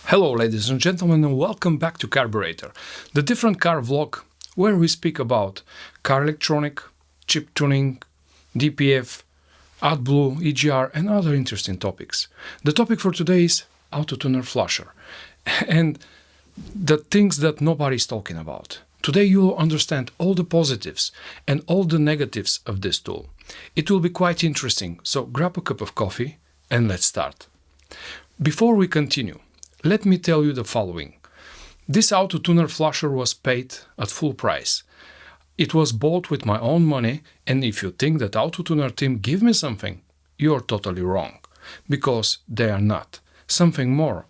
Hello ladies and gentlemen, and welcome back to Carburetor, the different car vlog where we speak about car electronic, chip tuning, DPF, AdBlue, EGR and other interesting topics. The topic for today is Autotuner flusher and the things that nobody is talking about. Today you will understand all the positives and all the negatives of this tool. It will be quite interesting, so grab a cup of coffee and let's start. Before we continue, let me tell you the following. This Autotuner flusher was paid at full price. It was bought with my own money, and if you think that Autotuner team give me something, you're totally wrong, because they are not. Something more.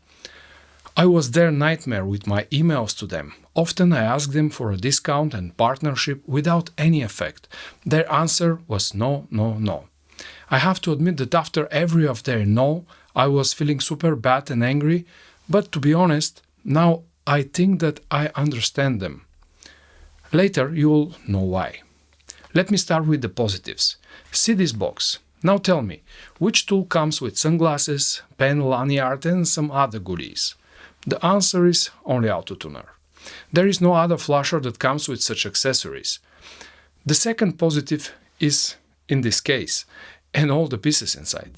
I was their nightmare with my emails to them. Often I asked them for a discount and partnership without any effect. Their answer was no, no, no. I have to admit that after every of their no, I was feeling super bad and angry, but to be honest, now I think that I understand them. Later you'll know why. Let me start with the positives. See this box. Now tell me, which tool comes with sunglasses, pen, lanyard and some other goodies? The answer is only Autotuner. There is no other flusher that comes with such accessories. The second positive is, in this case, and all the pieces inside.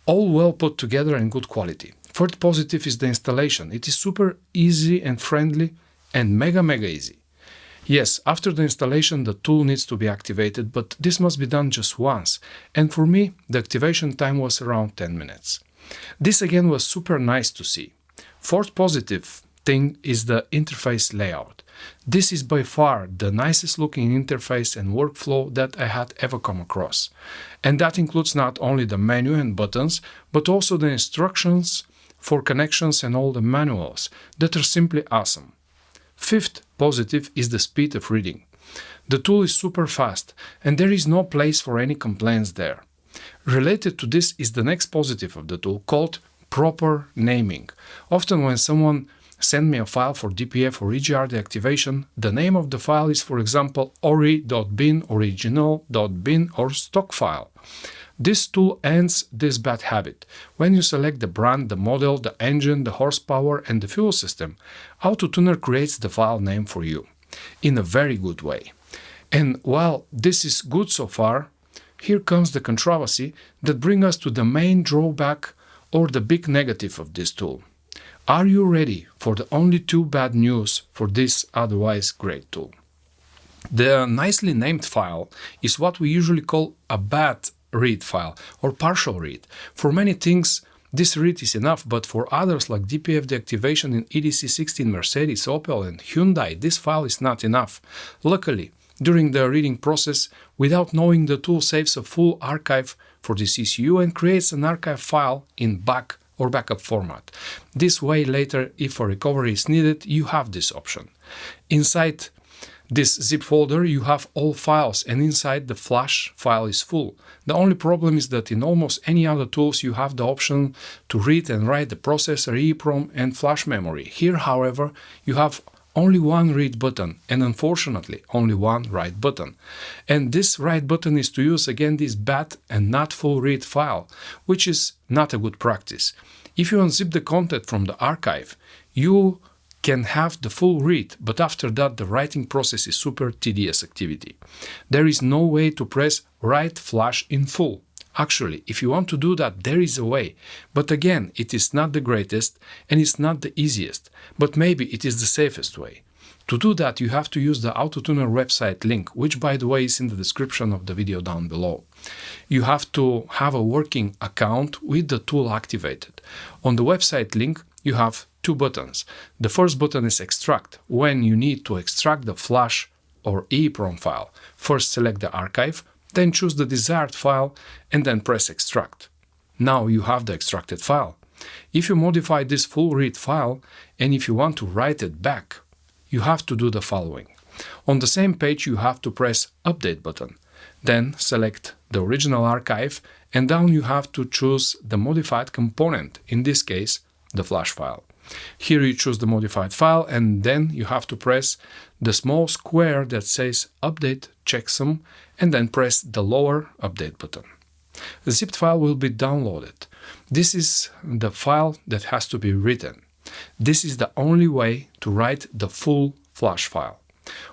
All well put together and good quality. Third positive is the installation. It is super easy and friendly and mega easy. Yes, after the installation the tool needs to be activated, but this must be done just once, and for me the activation time was around 10 minutes. This again was super nice to see. Fourth positive thing is the interface layout. This is by far the nicest looking interface and workflow that I had ever come across. And that includes not only the menu and buttons, but also the instructions for connections and all the manuals that are simply awesome. Fifth positive is the speed of reading. The tool is super fast and there is no place for any complaints there. Related to this is the next positive of the tool called proper naming. Often when someone send me a file for DPF or EGR deactivation, the name of the file is, for example, ori.bin, original.bin or stock file. This tool ends this bad habit. When you select the brand, the model, the engine, the horsepower and the fuel system, Autotuner creates the file name for you in a very good way. And while this is good so far, here comes the controversy that brings us to the main drawback or the big negative of this tool. Are you ready for the only two bad news for this otherwise great tool? The nicely named file is what we usually call a bad read file or partial read. For many things this read is enough, but for others like DPF deactivation in EDC16 Mercedes, Opel and Hyundai, this file is not enough. Luckily, during the reading process, without knowing, the tool saves a full archive for this ECU and creates an archive file in BAC or backup format. This way later, if a recovery is needed, you have this option. Inside this zip folder you have all files, and inside the flash file is full. The only problem is that in almost any other tools you have the option to read and write the processor, EEPROM and flash memory. Here, however, you have only one read button and unfortunately only one write button. And this write button is to use again this bad and not full read file, which is not a good practice. If you unzip the content from the archive, you can have the full read, but after that the writing process is super tedious activity. There is no way to press write flash in full. Actually, if you want to do that, there is a way, but again, it is not the greatest and it's not the easiest, but maybe it is the safest way. To do that, you have to use the Autotuner website link, which by the way is in the description of the video down below. You have to have a working account with the tool activated. On the website link, you have two buttons. The first button is extract. When you need to extract the flash or EEPROM file, first select the archive, then choose the desired file and then press extract. Now you have the extracted file. If you modify this full read file and if you want to write it back, you have to do the following. On the same page you have to press update button. Then select the original archive and down you have to choose the modified component, in this case the flash file. Here you choose the modified file and then you have to press the small square that says update checksum and then press the lower update button. The zipped file will be downloaded. This is the file that has to be written. This is the only way to write the full flash file.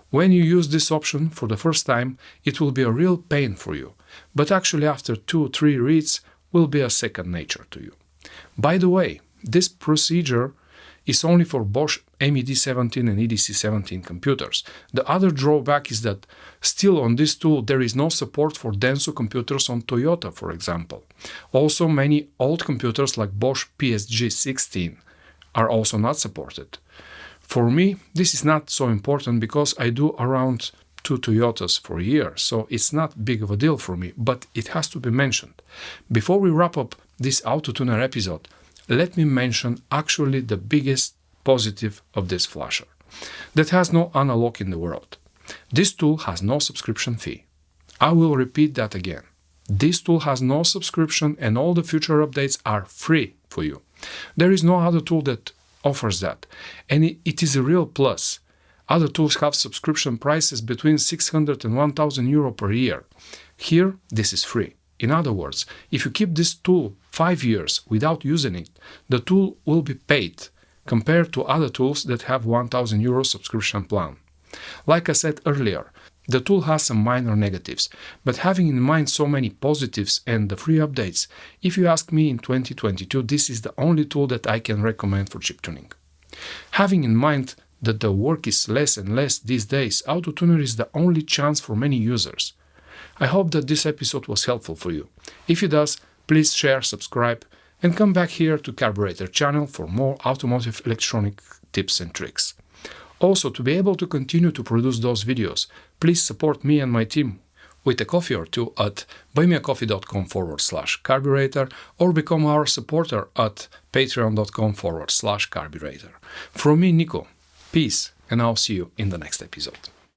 When you use this option for the first time, it will be a real pain for you, but actually after 2-3 reads will be a second nature to you. By the way, this procedure is only for Bosch MED17 and EDC17 computers. The other drawback is that still on this tool there is no support for Denso computers on Toyota, for example. Also, many old computers like Bosch PSG16 are also not supported. For me, this is not so important because I do around 2 Toyotas for a year, so it's not big of a deal for me, but it has to be mentioned. Before we wrap up this Autotuner episode, let me mention actually the biggest positive of this flasher, that has no analog in the world. This tool has no subscription fee. I will repeat that again. This tool has no subscription and all the future updates are free for you. There is no other tool that offers that, and it is a real plus. Other tools have subscription prices between 600 and 1000 euro per year. Here, this is free. In other words, if you keep this tool 5 years without using it, the tool will be paid compared to other tools that have 1000 euro subscription plan. Like I said earlier, the tool has some minor negatives, but having in mind so many positives and the free updates, if you ask me in 2022, this is the only tool that I can recommend for chip tuning. Having in mind that the work is less and less these days, Autotuner is the only chance for many users. I hope that this episode was helpful for you. If it does, please share, subscribe, and come back here to Carburetor channel for more automotive electronic tips and tricks. Also, to be able to continue to produce those videos, please support me and my team with a coffee or two at buymeacoffee.com/carburetor or become our supporter at patreon.com/carburetor. From me, Nico, peace, and I'll see you in the next episode.